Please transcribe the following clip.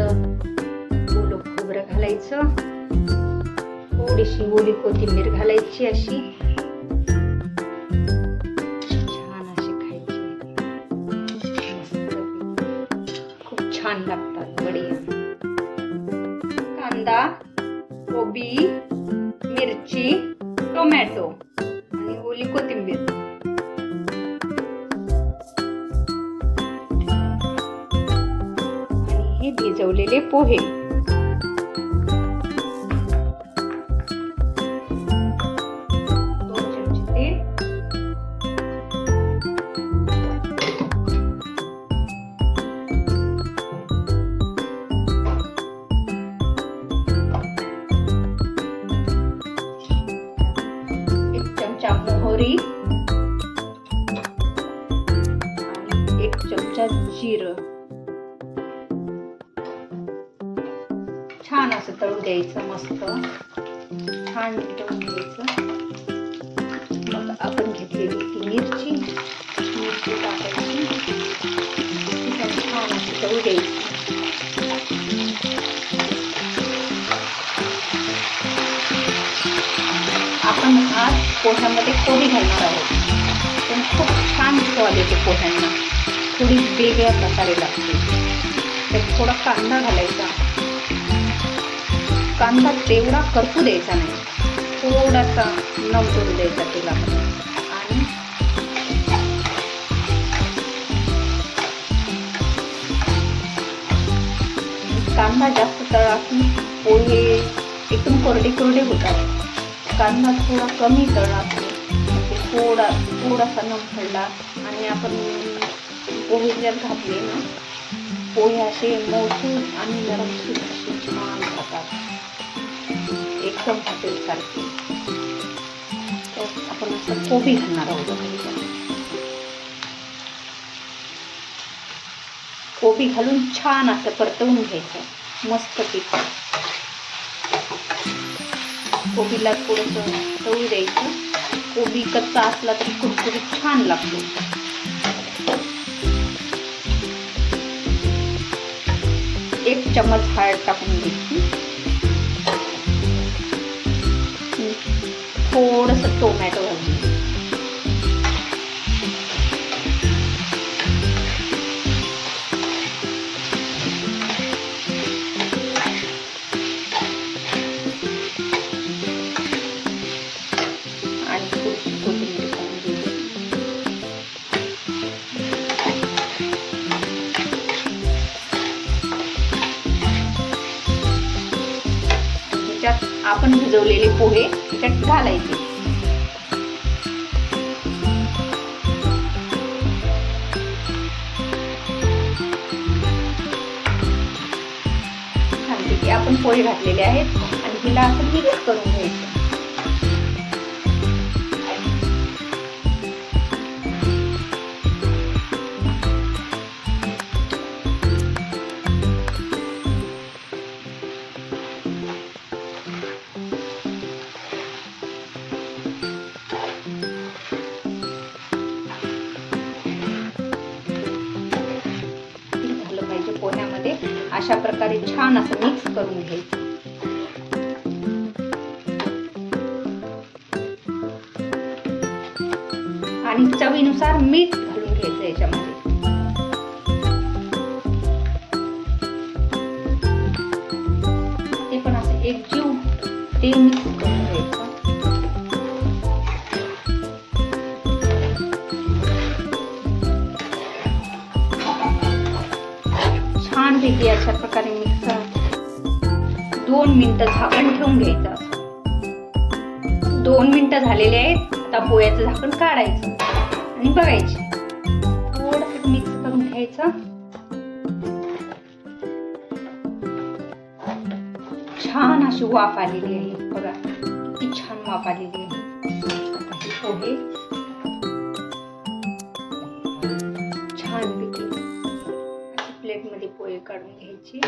ओलं खोबरं घालायचं, थोडीशी ओली कोथिंबीर घालायची, अशी छान अशी खायची. खूप छान लागतात बढिया. कांदा, कोबी, मिरची, टोमॅटो आणि ओली कोथिंबीर. आणि हे भिजवलेले पोहे. मोहरी आणि 1 चमचा जिरं. छान असं तळू द्यायचं, मस्त छान तळून घ्यायचं. मग आपण घेतलेली ती मिरची टाकायची, छान असं तळू द्यायची. आपण आज पोह्यामध्ये कोबी घालणार आहोत, पण खूप छान स्वाद येते पोह्यांना, थोडी वेगळ्या प्रकारे लागते. तर थोडा कांदा घालायचा. कांदा तेवढा करपू द्यायचा नाही, थोडासा नमतोड द्यायचा तेलामध्ये. आणि कांदा जास्त तळला की पोहे एकदम कोरडे होतात. कांदा थोडा कमी तळला म्हणजे थोडासा नमखडला आणि आपण पोहे जर घातले ना, पोहे असे मौसूद आणि नरमसूद असे छान राहतात, एकदम हॉटेलसारखे. तर आपण असं कोबी घालणार आहोत. कोबी घालून छान असं परतवून घ्यायचं मस्त पैकी. कोबीला थोडंसं तळू द्यायचं. कोबी कच्चा असला तरी कुरकुरीत छान लागतो. एक चम्मच हळद टाकून घ्यायची. थोडंसं टोमॅटो घालून आपण भिजवलेले पोहे त्याच्यात घालायचे. छानपैकी आपण पोहे घातलेले आहेत आणि हिला असं मिक्स करून घ्यायचं. पोह्यामध्ये अशा प्रकारे छान असं मिक्स करून घ्यायचं. आणि चवीनुसार मीठ घालून घ्यायचं याच्यामध्ये. ते पण असं एकजीव ते मिक्स करून घ्यायचं. छानपैकी अशा प्रकारे मिक्स 2 मिनिटं झाकण ठेवून घ्यायचं. 2 मिनिटं झालेले आहेत. आता पोह्याचं झाकण काढायचं आणि बघायचे. थोडंसं मिक्स करून घ्यायचं. छान अशी वाफ आलेली आहे बघा, किती छान वाफ आलेली आहे. पोहे छानपैकी प्लेटमध्ये पोहे काढून घ्यायची.